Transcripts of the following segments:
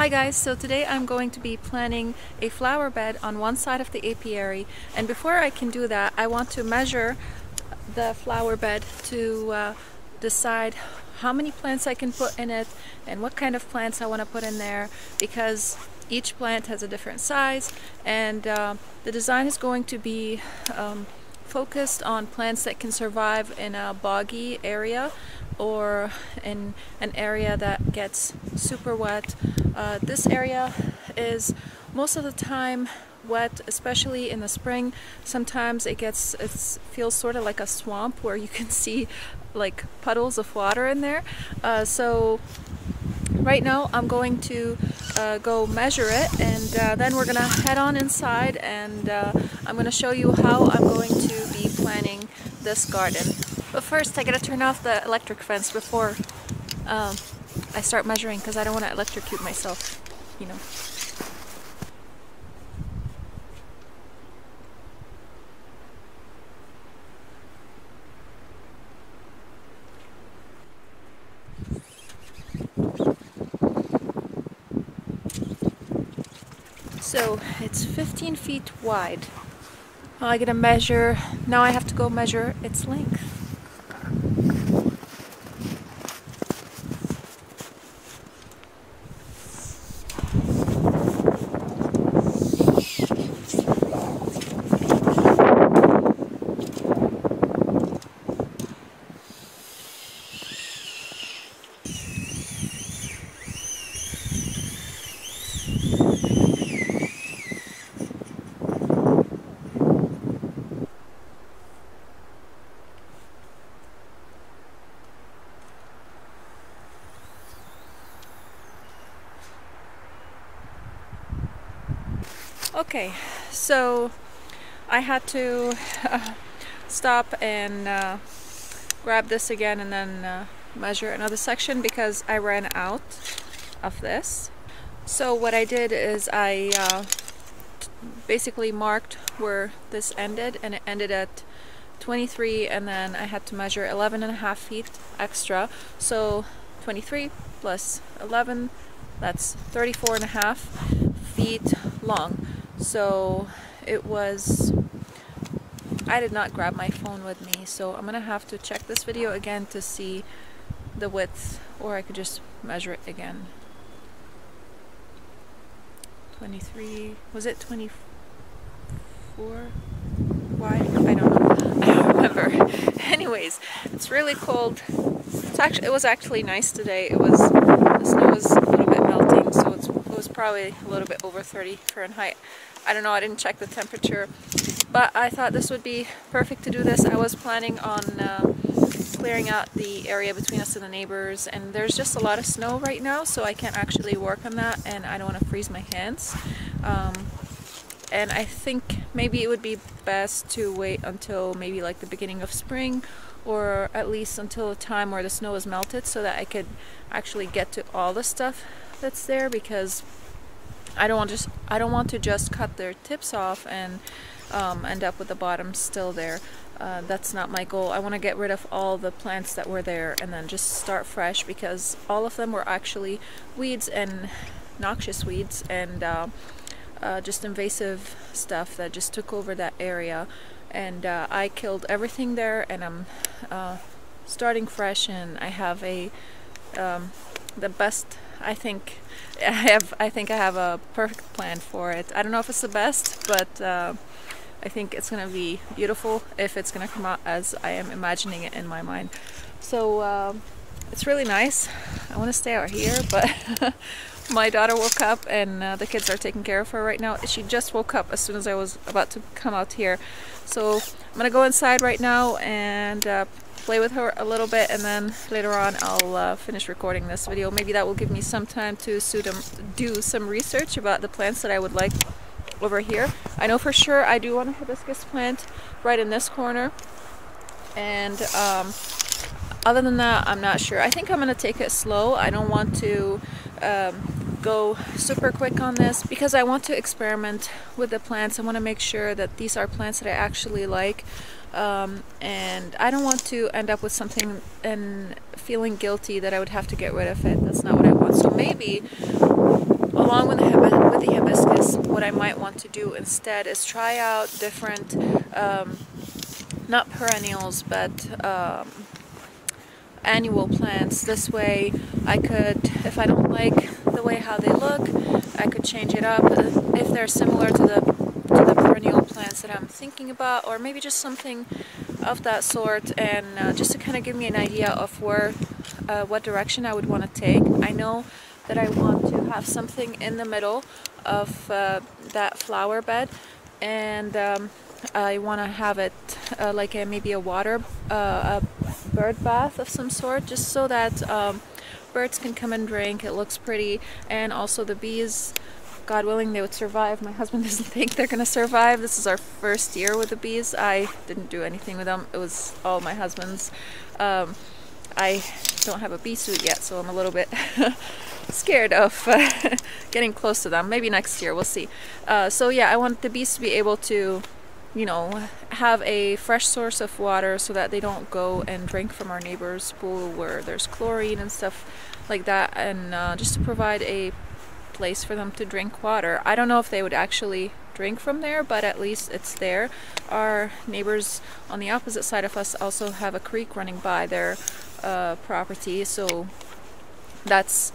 Hi guys, so today I'm going to be planting a flower bed on one side of the apiary, and before I can do that I want to measure the flower bed to decide how many plants I can put in it and what kind of plants I want to put in there, because each plant has a different size, and the design is going to be focused on plants that can survive in a boggy area or in an area that gets super wet. This area is most of the time wet, especially in the spring. Sometimes it feels sort of like a swamp where you can see like puddles of water in there. So right now I'm going to go measure it, and then we're gonna head on inside, and I'm gonna show you how I'm going to be planting this garden. But first I gotta turn off the electric fence before I start measuring, because I don't want to electrocute myself, you know. So it's 15 feet wide. I gotta measure, now I have to go measure its length. Okay, so I had to stop and grab this again and then measure another section because I ran out of this. So what I did is I basically marked where this ended, and it ended at 23, and then I had to measure 11.5 feet extra. So 23 plus 11, that's 34.5 feet long. So it was, I did not grab my phone with me, so I'm gonna have to check this video again to see the width, or I could just measure it again. 23, was it 24 wide? I don't know, I don't remember. Anyways, it's really cold. It was actually nice today. The snow was a little bit melting, so it was probably a little bit over 30 Fahrenheit. I don't know, I didn't check the temperature, but I thought this would be perfect to do this. I was planning on clearing out the area between us and the neighbors, and there's just a lot of snow right now, so I can't actually work on that, and I don't want to freeze my hands. And I think maybe it would be best to wait until maybe like the beginning of spring, or at least until a time where the snow is melted, so that I could actually get to all the stuff that's there, because I don't want to just cut their tips off and end up with the bottom still there. That's not my goal. I want to get rid of all the plants that were there and then just start fresh, because all of them were actually weeds, and noxious weeds, and just invasive stuff that just took over that area. And I killed everything there, and I'm starting fresh, and I have the best, I think I have a perfect plan for it. I don't know if it's the best, but I think it's gonna be beautiful if it's gonna come out as I am imagining it in my mind. So it's really nice. I want to stay out here, but my daughter woke up, and the kids are taking care of her right now. She just woke up as soon as I was about to come out here. So I'm gonna go inside right now and play with her a little bit, and then later on I'll finish recording this video. Maybe that will give me some time to do some research about the plants that I would like over here. I know for sure I do want a hibiscus plant right in this corner, and other than that I'm not sure. I think I'm gonna take it slow. I don't want to go super quick on this, because I want to experiment with the plants. I want to make sure that these are plants that I actually like, and I don't want to end up with something and feeling guilty that I would have to get rid of it. That's not what I want. So maybe along with the hibiscus, what I might want to do instead is try out different, not perennials, but annual plants. This way I could, if I don't like the way how they look, I could change it up if they're similar to the perennial plants that I'm thinking about, or maybe just something of that sort, and just to kind of give me an idea of where what direction I would want to take. I know that I want to have something in the middle of that flower bed, and I want to have it like maybe a bird bath of some sort, just so that birds can come and drink. It looks pretty, and also the bees, God willing, they would survive. My husband doesn't think they're gonna survive. This is our first year with the bees. I didn't do anything with them. It was all my husband's. I don't have a bee suit yet, so I'm a little bit scared of getting close to them. Maybe next year, we'll see. So yeah, I want the bees to be able to, you know, have a fresh source of water so that they don't go and drink from our neighbor's pool where there's chlorine and stuff like that, and just to provide a place for them to drink water. I don't know if they would actually drink from there, but at least it's there. Our neighbors on the opposite side of us also have a creek running by their property, so that's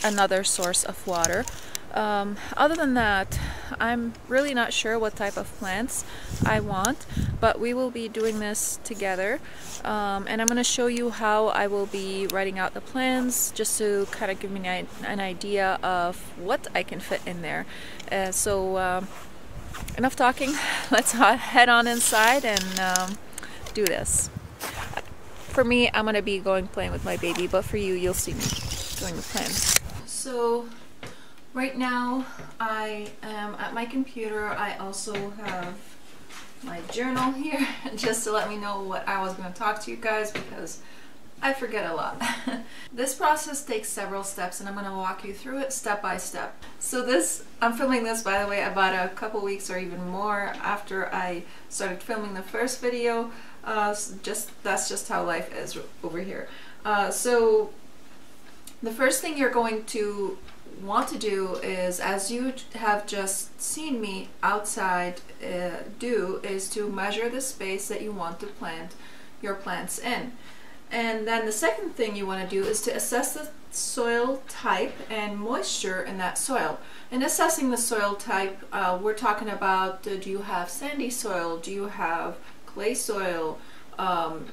another source of water. Other than that, I'm really not sure what type of plants I want, but we will be doing this together, and I'm going to show you how I will be writing out the plans, just to kind of give me an idea of what I can fit in there. So enough talking, let's head on inside and do this. For me, I'm going to be playing with my baby, but for you, you'll see me doing the plans. So right now I am at my computer. I also have my journal here just to let me know what I was going to talk to you guys, because I forget a lot. This process takes several steps, and I'm going to walk you through it step by step. So I'm filming this, by the way, about a couple weeks or even more after I started filming the first video. That's just how life is over here. So the first thing you're going to want to do is, as you have just seen me outside do, is to measure the space that you want to plant your plants in. And then the second thing you want to do is to assess the soil type and moisture in that soil. In assessing the soil type, we're talking about, do you have sandy soil, do you have clay soil,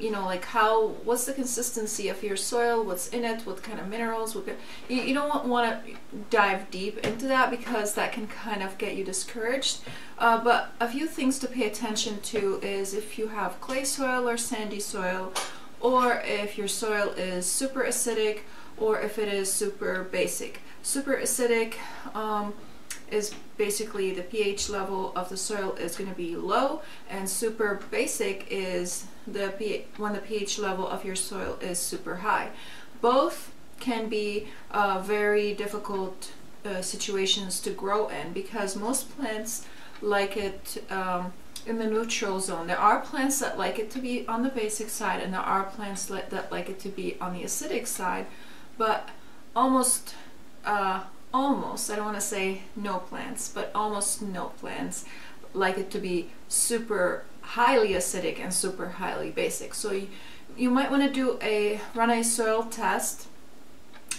you know, like what's the consistency of your soil, what's in it, what kind of minerals, you don't want to dive deep into that, because that can kind of get you discouraged. But a few things to pay attention to is if you have clay soil or sandy soil, or if your soil is super acidic, or if it is super basic. Super acidic is basically the pH level of the soil is going to be low, and super basic is when the pH level of your soil is super high. Both can be very difficult situations to grow in, because most plants like it in the neutral zone. There are plants that like it to be on the basic side, and there are plants that like it to be on the acidic side, but almost, I don't want to say no plants, but almost no plants like it to be super highly acidic and super highly basic. So you might want to run a soil test,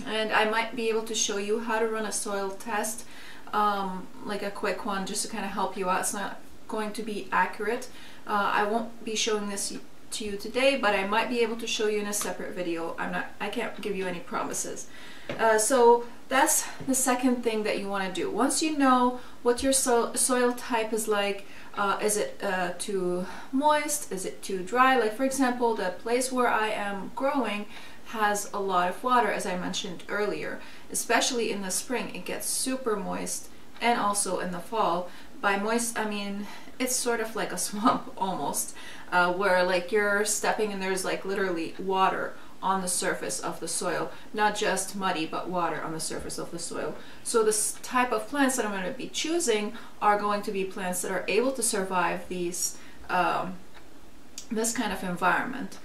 and I might be able to show you how to run a soil test, like a quick one, just to kind of help you out. It's not going to be accurate. I won't be showing this to you today, but I might be able to show you in a separate video. I can't give you any promises. So that's the second thing that you want to do. Once you know what your soil type is like, is it too moist, is it too dry? Like, for example, the place where I am growing has a lot of water, as I mentioned earlier. Especially in the spring, it gets super moist, and also in the fall. By moist, I mean it's sort of like a swamp almost, where like you're stepping and there's like literally water on the surface of the soil, not just muddy, but water on the surface of the soil. So this type of plants that I'm going to be choosing are going to be plants that are able to survive these this kind of environment.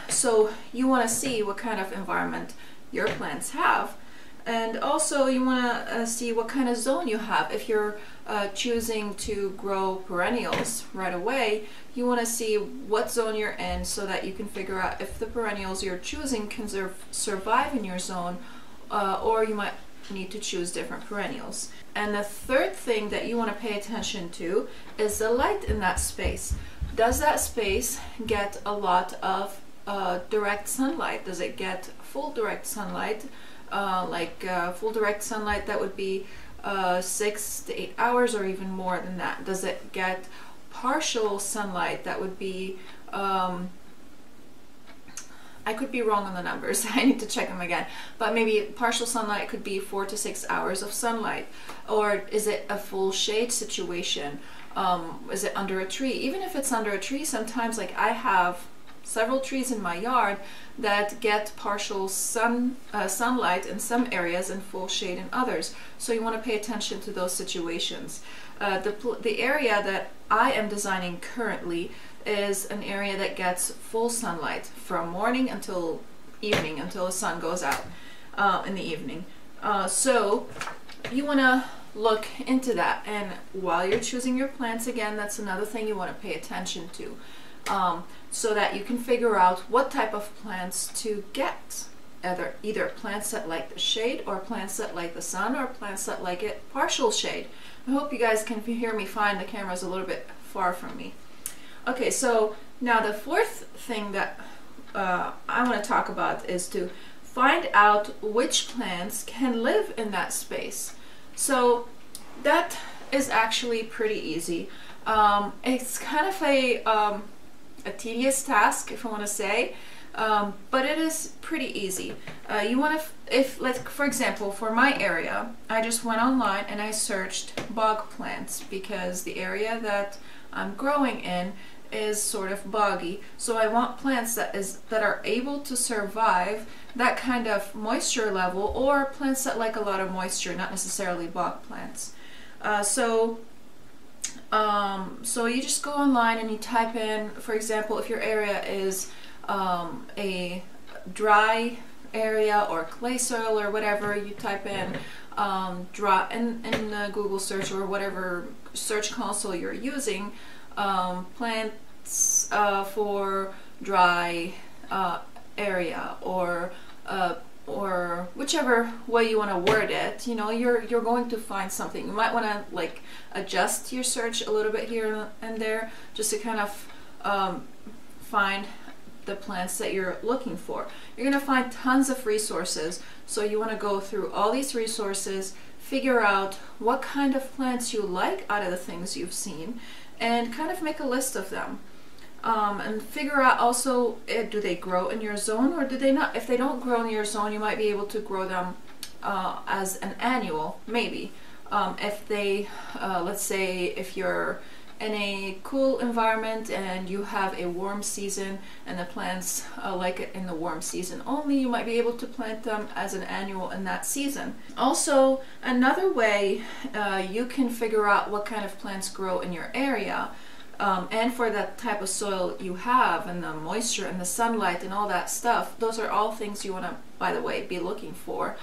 So you want to see what kind of environment your plants have, And also you want to see what kind of zone you have. If you're choosing to grow perennials right away, you want to see what zone you're in so that you can figure out if the perennials you're choosing can survive in your zone, or you might need to choose different perennials. And the third thing that you want to pay attention to is the light in that space. Does that space get a lot of direct sunlight? Does it get full direct sunlight? Full direct sunlight, that would be 6 to 8 hours or even more than that. Does it get partial sunlight? That would be, I could be wrong on the numbers, I need to check them again, but maybe partial sunlight could be 4 to 6 hours of sunlight. Or is it a full shade situation? Is it under a tree? Even if it's under a tree, sometimes, like I have several trees in my yard that get partial sunlight in some areas and full shade in others. So you want to pay attention to those situations. The area that I am designing currently is an area that gets full sunlight from morning until evening, until the sun goes out in the evening. So you want to look into that, and while you're choosing your plants, again, that's another thing you want to pay attention to, so that you can figure out what type of plants to get. Either plants that like the shade, or plants that like the sun, or plants that like it partial shade. I hope you guys can hear me fine. The camera's a little bit far from me. Okay, so now the fourth thing that I want to talk about is to find out which plants can live in that space. So that is actually pretty easy. It's kind of a tedious task, if I want to say, but it is pretty easy. You want to, for example, for my area, I just went online and I searched bog plants because the area that I'm growing in is sort of boggy. So I want plants that are able to survive that kind of moisture level, or plants that like a lot of moisture, not necessarily bog plants. So you just go online and you type in, for example, if your area is a dry area or clay soil or whatever, you type in dry in Google search or whatever search console you're using, plants for dry area, or whichever way you want to word it. You know, you're going to find something. You might want to like adjust your search a little bit here and there just to kind of find the plants that you're looking for. You're going to find tons of resources, so you want to go through all these resources, figure out what kind of plants you like out of the things you've seen, and kind of make a list of them. And figure out also, do they grow in your zone or do they not? If they don't grow in your zone, you might be able to grow them as an annual, maybe. If they, let's say if you're in a cool environment and you have a warm season and the plants like it in the warm season only, you might be able to plant them as an annual in that season. Also, another way you can figure out what kind of plants grow in your area, and for that type of soil you have, and the moisture and the sunlight and all that stuff, those are all things you want to, by the way, be looking for.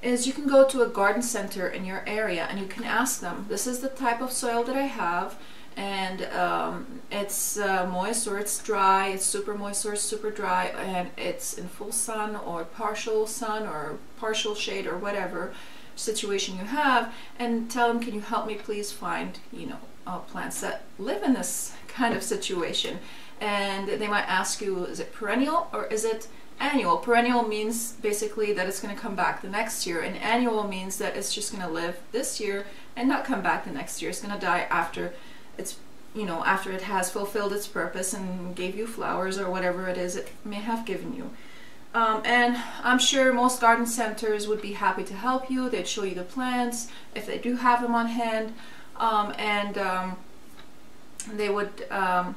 Is you can go to a garden center in your area and you can ask them, this is the type of soil that I have, and it's moist or it's dry, it's super moist or it's super dry, and it's in full sun or partial shade or whatever situation you have, and tell them, can you help me please find, you know, plants that live in this kind of situation. And they might ask you, is it perennial or is it annual? Perennial means basically that it's going to come back the next year, and annual means that it's just going to live this year and not come back the next year. It's going to die after it's, you know, after it has fulfilled its purpose and gave you flowers or whatever it is it may have given you. And I'm sure most garden centers would be happy to help you. They'd show you the plants if they do have them on hand, they would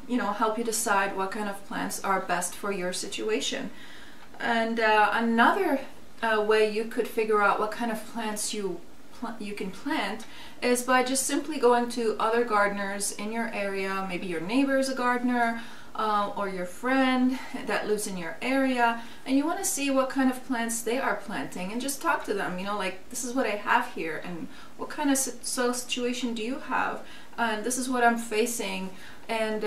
you know, help you decide what kind of plants are best for your situation. And another way you could figure out what kind of plants you can plant is by just simply going to other gardeners in your area. Maybe your neighbor is a gardener, or your friend that lives in your area, and you want to see what kind of plants they are planting, and just talk to them, you know, like, this is what I have here, and what kind of situation do you have, and this is what I'm facing, and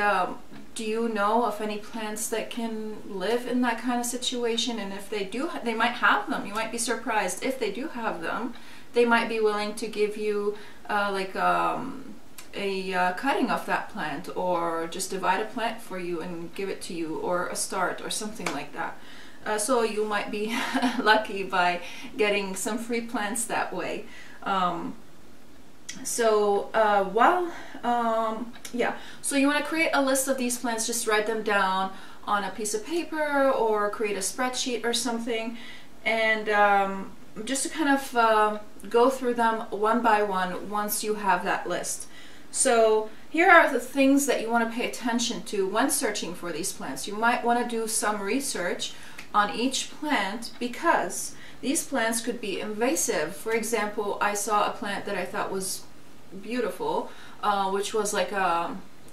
do you know of any plants that can live in that kind of situation? And if they do, they might have them. You might be surprised. If they do have them, they might be willing to give you like a cutting of that plant, or just divide a plant for you and give it to you, or a start or something like that. So you might be lucky by getting some free plants that way. Yeah, so you want to create a list of these plants. Just write them down on a piece of paper or create a spreadsheet or something, and just to kind of go through them one by one once you have that list. So here are the things that you want to pay attention to when searching for these plants. You might want to do some research on each plant, because these plants could be invasive. For example, I saw a plant that I thought was beautiful, which was like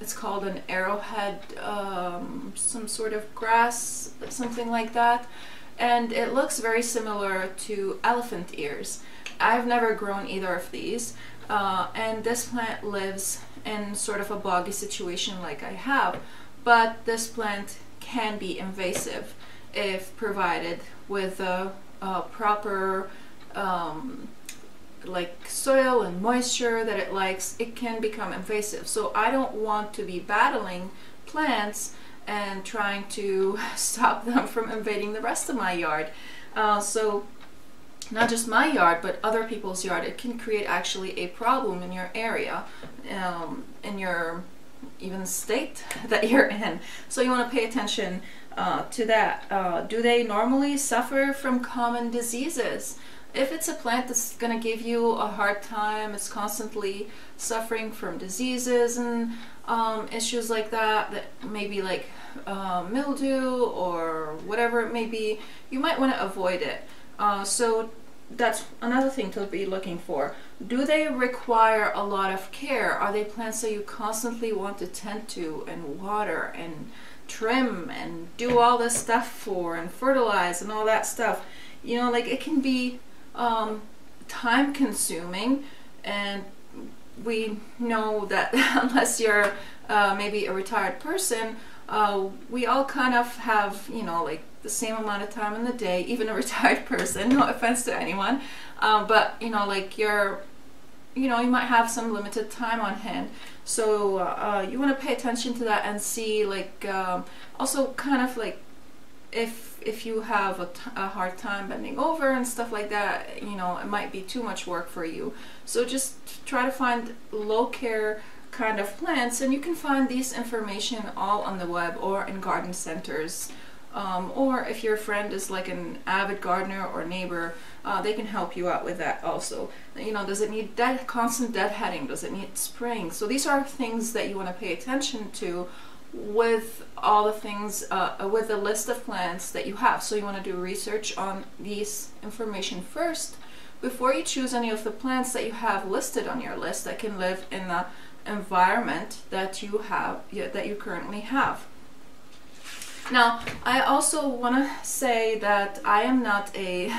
it's called an arrowhead, some sort of grass, something like that, and it looks very similar to elephant ears. I've never grown either of these, and this plant lives in sort of a boggy situation like I have, but this plant can be invasive if provided with a proper like soil and moisture that it likes. It can become invasive. So I don't want to be battling plants and trying to stop them from invading the rest of my yard. So not just my yard, but other people's yard. It can create actually a problem in your area, in your even state that you're in. So you want to pay attention to that. Do they normally suffer from common diseases? If it's a plant that's going to give you a hard time, it's constantly suffering from diseases and issues like that, that maybe like mildew or whatever it may be, you might want to avoid it. So that's another thing to be looking for. Do they require a lot of care? Are they plants that you constantly want to tend to and water and trim and do all this stuff for and fertilize and all that stuff? You know, like, it can be time consuming, and we know that unless you're maybe a retired person, we all kind of have, you know, like the same amount of time in the day, even a retired person, no offense to anyone, but you know, like you might have some limited time on hand. So you want to pay attention to that and see, like, also kind of like if you have a hard time bending over and stuff like that, you know, it might be too much work for you. So just try to find low care kind of plants, and you can find these information all on the web or in garden centers, or if your friend is like an avid gardener or neighbor, they can help you out with that also. You know, does it need constant deadheading? Does it need spraying? So these are things that you want to pay attention to with all the things, with the list of plants that you have. So you want to do research on these information first before you choose any of the plants that you have listed on your list that can live in the environment that you have, that you currently have. Now, I also want to say that I am not a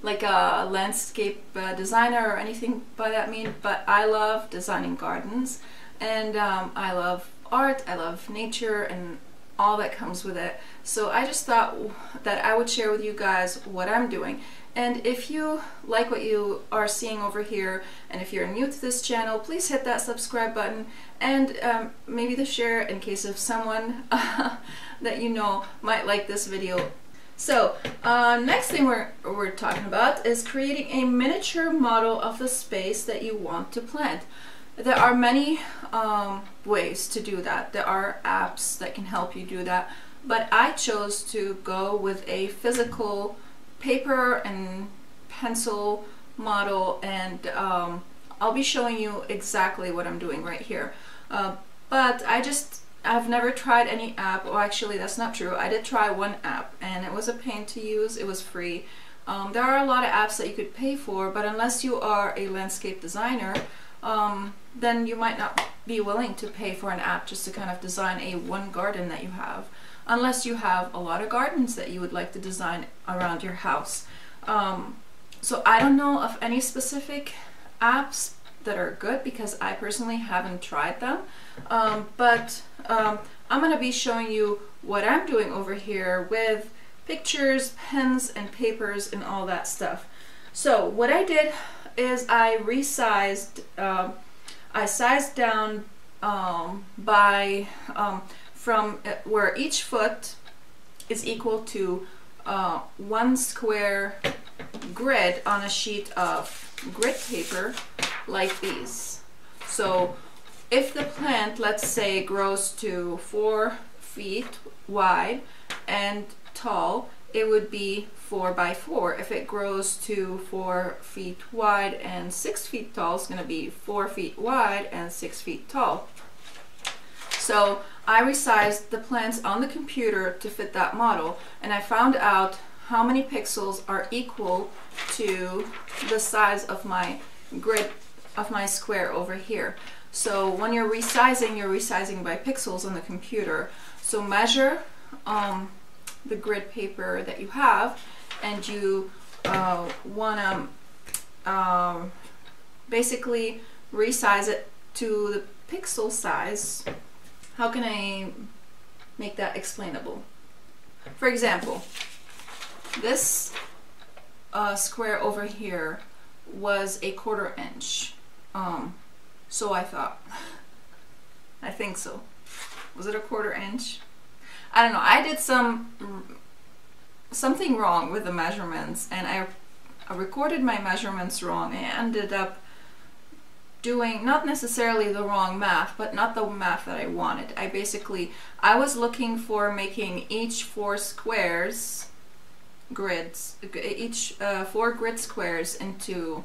like a landscape designer or anything by that mean, but I love designing gardens, and I love art, I love nature and all that comes with it. So I just thought that I would share with you guys what I'm doing. And if you like what you are seeing over here, and if you're new to this channel, please hit that subscribe button, and maybe the share in case of someone that you know might like this video. So next thing we're talking about is creating a miniature model of the space that you want to plant. There are many ways to do that. There are apps that can help you do that, but I chose to go with a physical paper and pencil model, and I'll be showing you exactly what I'm doing right here. But I've never tried any app. Well, actually that's not true. I did try one app and it was a pain to use. It was free. There are a lot of apps that you could pay for, but unless you are a landscape designer then you might not be willing to pay for an app just to kind of design a one garden that you have, unless you have a lot of gardens that you would like to design around your house. So I don't know of any specific apps that are good because I personally haven't tried them, but I'm gonna be showing you what I'm doing over here with pictures, pens, and papers, and all that stuff. So what I did is I resized, I sized down by from where each foot is equal to 1 square grid on a sheet of grid paper like these. So if the plant, let's say, grows to 4 feet wide and tall, it would be 4 by 4. If it grows to 4 feet wide and 6 feet tall, it's going to be 4 feet wide and 6 feet tall. So I resized the plants on the computer to fit that model, and I found out how many pixels are equal to the size of my grid, of my square over here. So when you're resizing by pixels on the computer. So measure the grid paper that you have, and you want to basically resize it to the pixel size. How can I make that explainable? For example, this square over here was a 1/4 inch. So I thought. I think so. Was it a 1/4 inch? I don't know. I did something wrong with the measurements, and I recorded my measurements wrong. I ended up doing not necessarily the wrong math, but not the math that I wanted. I was looking for making each 4 squares grids, each 4 grid squares into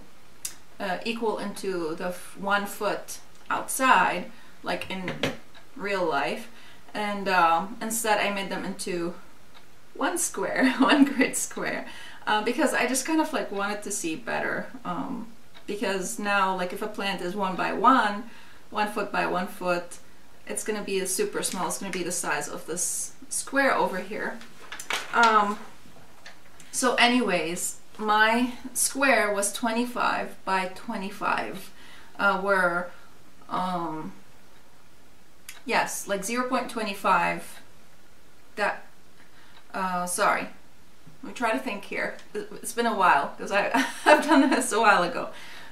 equal into the 1 foot outside, like in real life, and instead I made them into 1 square, 1 grid square, because I just kind of like wanted to see better, because now, like, if a plant is 1 by 1, 1 foot by 1 foot, it's gonna be super small. It's gonna be the size of this square over here. So anyways, my square was 25 by 25, where yes, like 0.25, that sorry, let me try to think here. It's been a while because I've done this a while ago.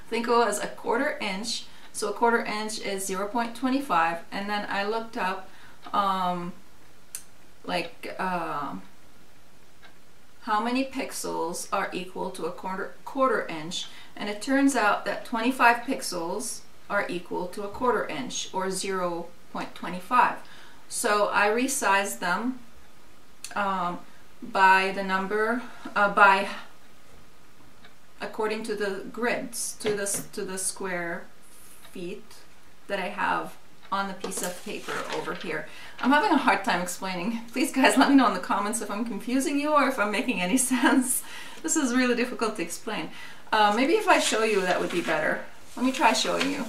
I think it was a 1/4 inch, so a 1/4 inch is 0.25, and then I looked up how many pixels are equal to a quarter inch, and it turns out that 25 pixels are equal to a 1/4 inch, or 0.25. So I resized them by the number, according to the grids, to the square feet that I have on the piece of paper over here. I'm having a hard time explaining. Please guys, let me know in the comments if I'm confusing you or if I'm making any sense. This is really difficult to explain. Maybe if I show you, that would be better. Let me try showing you.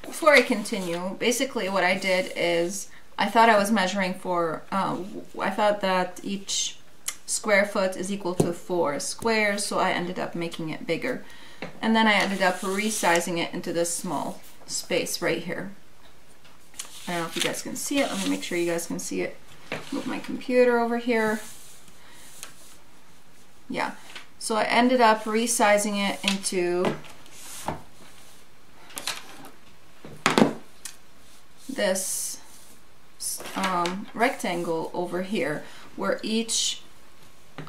Before I continue, basically what I did is I thought I was measuring for, I thought that each square foot is equal to 4 squares, so I ended up making it bigger. And then I ended up resizing it into this small space right here. I don't know if you guys can see it. Let me make sure you guys can see it. Move my computer over here. Yeah, so I ended up resizing it into this rectangle over here, where each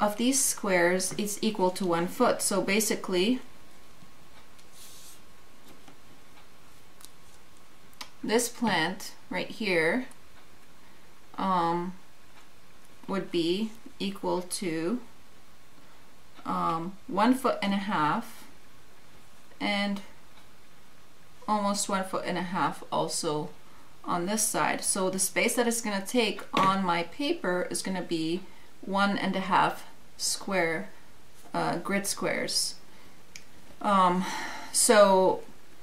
of these squares is equal to 1 foot. So basically, this plant right here would be equal to 1.5 foot, and almost 1.5 foot also on this side. So the space that it's going to take on my paper is going to be 1.5 square grid squares. So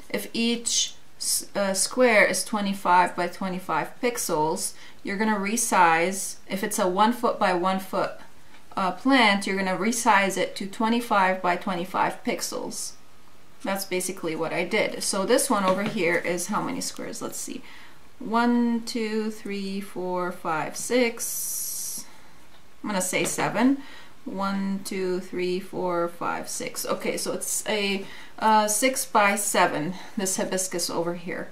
if each square is 25 by 25 pixels, you're going to resize, if it's a 1 foot by 1 foot plant, you're going to resize it to 25 by 25 pixels. That's basically what I did. So this one over here is how many squares? Let's see. 1, 2, 3, 4, 5, 6. I'm going to say 7. 1, 2, 3, 4, 5, 6. Okay, so it's a 6 by 7, this hibiscus over here.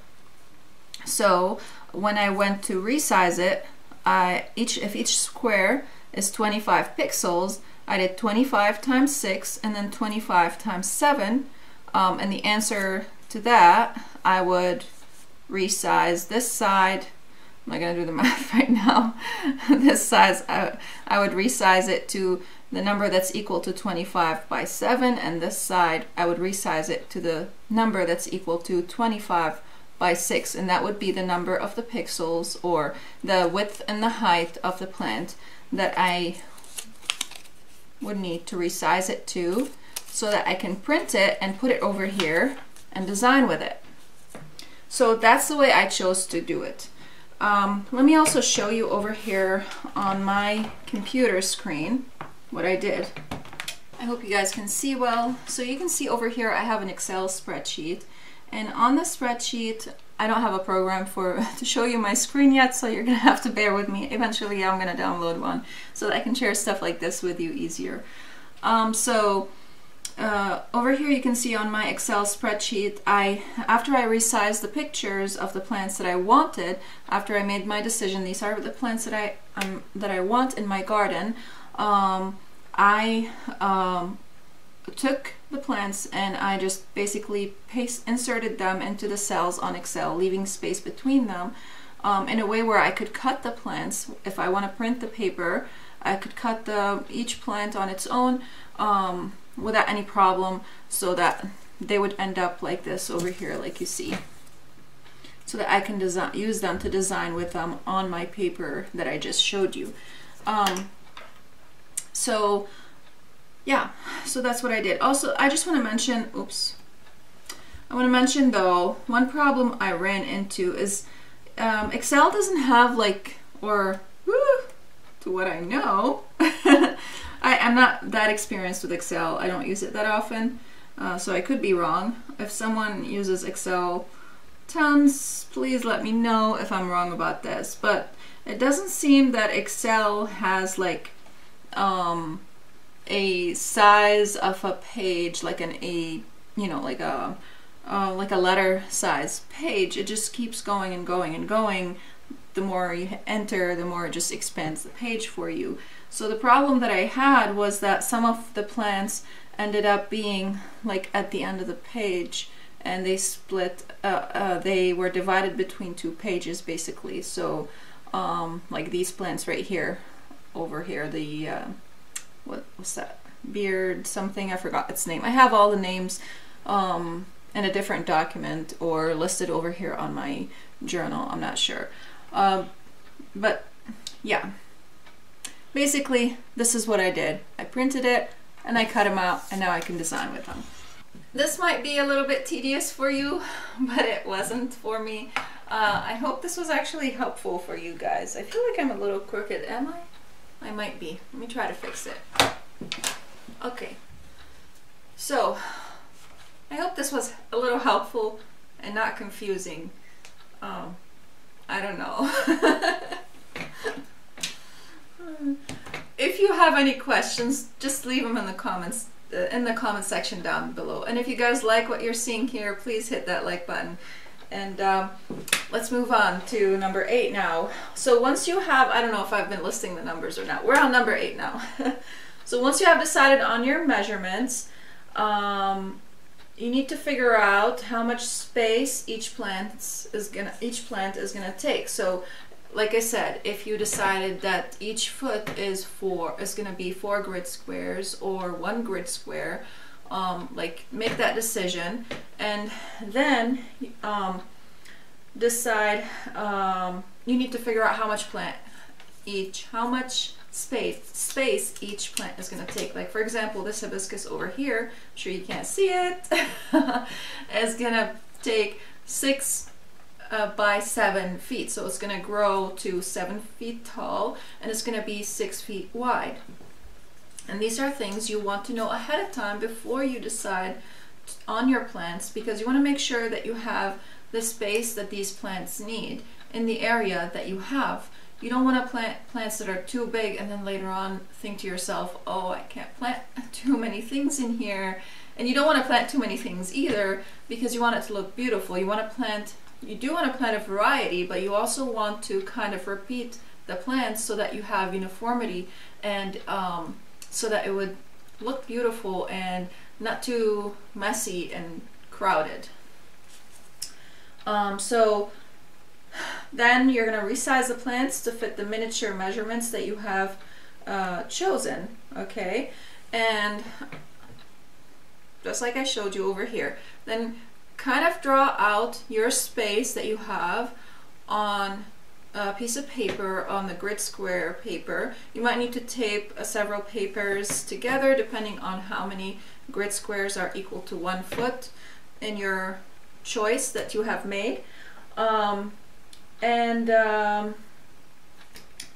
So when I went to resize it, if each square is 25 pixels, I did 25 times 6 and then 25 times 7. And the answer to that, I would resize this side. I'm not going to do the math right now. This size, I would resize it to the number that's equal to 25 by 7, and this side I would resize it to the number that's equal to 25 by 6, and that would be the number of the pixels, or the width and the height of the plant that I would need to resize it to, so that I can print it and put it over here and design with it. So that's the way I chose to do it. Let me also show you over here on my computer screen what I did. I hope you guys can see well. So you can see over here I have an Excel spreadsheet, and on the spreadsheet I don't have a program to show you my screen yet, so you're gonna have to bear with me. Eventually I'm gonna download one so that I can share stuff like this with you easier. Over here you can see on my Excel spreadsheet, after I resized the pictures of the plants that I wanted, after I made my decision, these are the plants that I want in my garden, I took the plants and I just basically inserted them into the cells on Excel, leaving space between them, in a way where I could cut the plants. If I want to print the paper, I could cut each plant on its own without any problem, so that they would end up like this over here, like you see, so that I can use them to design with them on my paper that I just showed you. So yeah, so that's what I did. Also, I just want to mention, I want to mention though, one problem I ran into is Excel doesn't have to what I know, I'm not that experienced with Excel. I don't use it that often, so I could be wrong. If someone uses Excel tons, please let me know if I'm wrong about this. But it doesn't seem that Excel has a size of a page, like a letter size page. It just keeps going and going and going. The more you enter, the more it just expands the page for you. So the problem that I had was that some of the plants ended up being at the end of the page, and they split, they were divided between 2 pages basically. So like these plants right here, over here, the what's that, beard something, I forgot its name. I have all the names in a different document or listed over here on my journal, I'm not sure. But yeah, basically this is what I did. I printed it and I cut them out, and now I can design with them. This might be a little bit tedious for you, but it wasn't for me. I hope this was actually helpful for you guys. I feel like I'm a little crooked. Am I? I might be. Let me try to fix it. Okay, so I hope this was a little helpful and not confusing. I don't know. If you have any questions, just leave them in the comments, in the comment section down below. And if you guys like what you're seeing here, please hit that like button. And let's move on to number 8 now. So once you have, I don't know if I've been listing the numbers or not. We're on number 8 now. So once you have decided on your measurements, you need to figure out how much space each plant is gonna take. So like I said, if you decided that each foot is gonna be 4 grid squares or 1 grid square, make that decision, and then decide. You need to figure out how much space each plant is going to take. Like for example, this hibiscus over here, I'm sure you can't see it, is going to take 6 by 7 feet. So it's going to grow to 7 feet tall and it's going to be 6 feet wide. And these are things you want to know ahead of time before you decide on your plants, because you want to make sure that you have the space that these plants need in the area that you have. You don't want to plant plants that are too big and then later on think to yourself, oh, I can't plant too many things in here. And you don't want to plant too many things either, because you want it to look beautiful. You do want to plant a variety, but you also want to kind of repeat the plants so that you have uniformity and so that it would look beautiful and not too messy and crowded. So then you're going to resize the plants to fit the miniature measurements that you have chosen, okay? And just like I showed you over here, then kind of draw out your space that you have on a piece of paper, on the grid square paper. You might need to tape several papers together depending on how many grid squares are equal to 1 foot in your choice that you have made.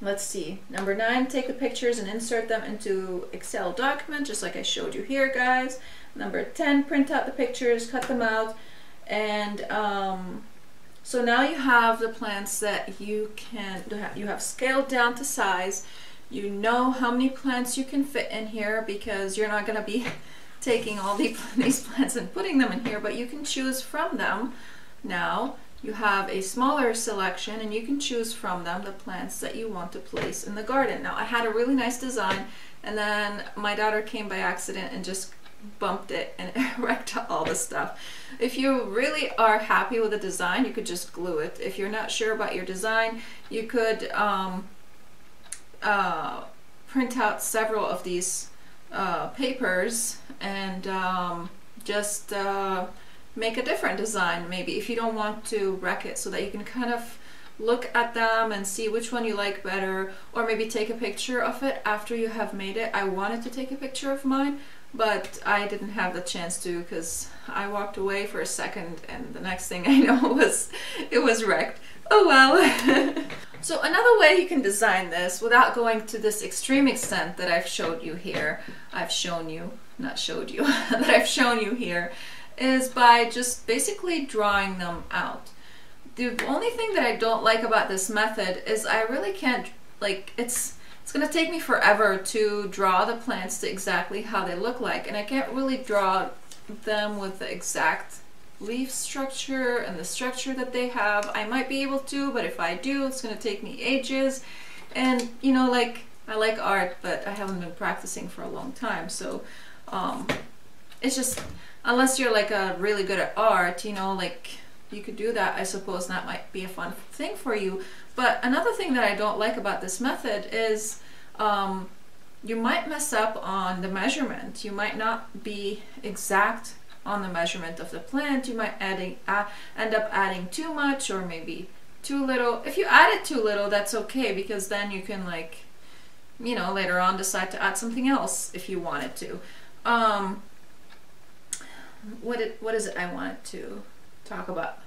Let's see, number 9, take the pictures and insert them into Excel document, just like I showed you here, guys. Number 10, print out the pictures, cut them out, and so now you have the plants that you have scaled down to size. You know how many plants you can fit in here, because you're not going to be taking all these plants and putting them in here, but you can choose from them. Now you have a smaller selection and you can choose from them the plants that you want to place in the garden. Now I had a really nice design and then my daughter came by accident and just bumped it and it wrecked all the stuff. If you really are happy with the design, you could just glue it. If you're not sure about your design, you could print out several of these papers and just make a different design, maybe, if you don't want to wreck it, so that you can kind of look at them and see which one you like better, or maybe take a picture of it after you have made it. I wanted to take a picture of mine, but I didn't have the chance to, because I walked away for a second and the next thing I know was it was wrecked. Oh well. So another way you can design this without going to this extreme extent that I've showed you here, that I've shown you here, is by just basically drawing them out. The only thing that I don't like about this method is I really can't, like, it's gonna take me forever to draw the plants to exactly how they look like, and I can't really draw them with the exact leaf structure and the structure that they have. I might be able to, but if I do, it's gonna take me ages. And you know, like, I like art, but I haven't been practicing for a long time, so it's just, unless you're like really good at art, you know, like, you could do that, I suppose. That might be a fun thing for you. But another thing that I don't like about this method is you might mess up on the measurement. You might not be exact on the measurement of the plant. You might end up adding too much or maybe too little. If you added too little, that's okay, because then you can, like, you know, later on decide to add something else if you wanted to. What is it I wanted to talk about?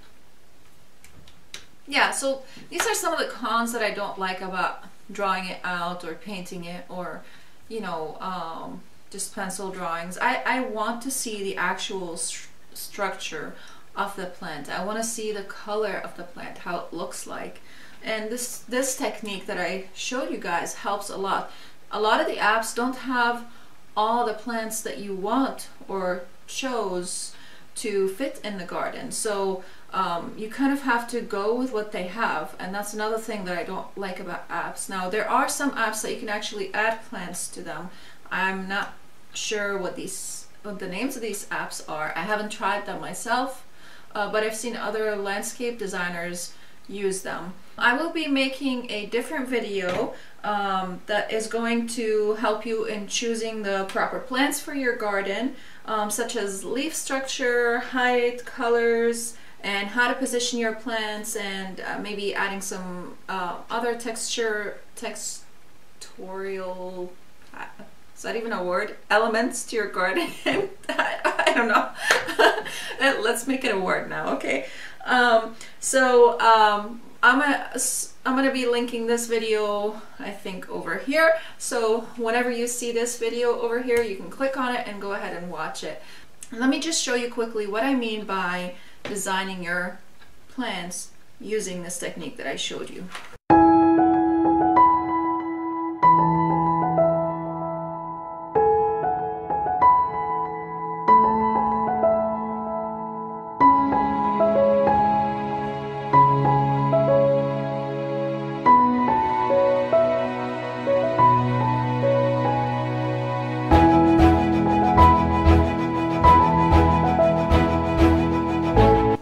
Yeah, so these are some of the cons that I don't like about drawing it out or painting it, or, you know, just pencil drawings. I want to see the actual structure of the plant. I want to see the color of the plant, how it looks like. And this technique that I showed you guys helps a lot. A lot of the apps don't have all the plants that you want or chose to fit in the garden, so you kind of have to go with what they have, and that's another thing that I don't like about apps. Now, there are some apps that you can actually add plants to them. I'm not sure what the names of these apps are. I haven't tried them myself, but I've seen other landscape designers use them. I will be making a different video that is going to help you in choosing the proper plants for your garden, such as leaf structure, height, colors, and how to position your plants, and maybe adding some other textural, is that even a word? Elements to your garden. I don't know. Let's make it a word now, okay? I'm gonna be linking this video, I think, over here. So whenever you see this video over here, you can click on it and go ahead and watch it. Let me just show you quickly what I mean by designing your plants using this technique that I showed you.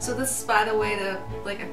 So this is, by the way, like a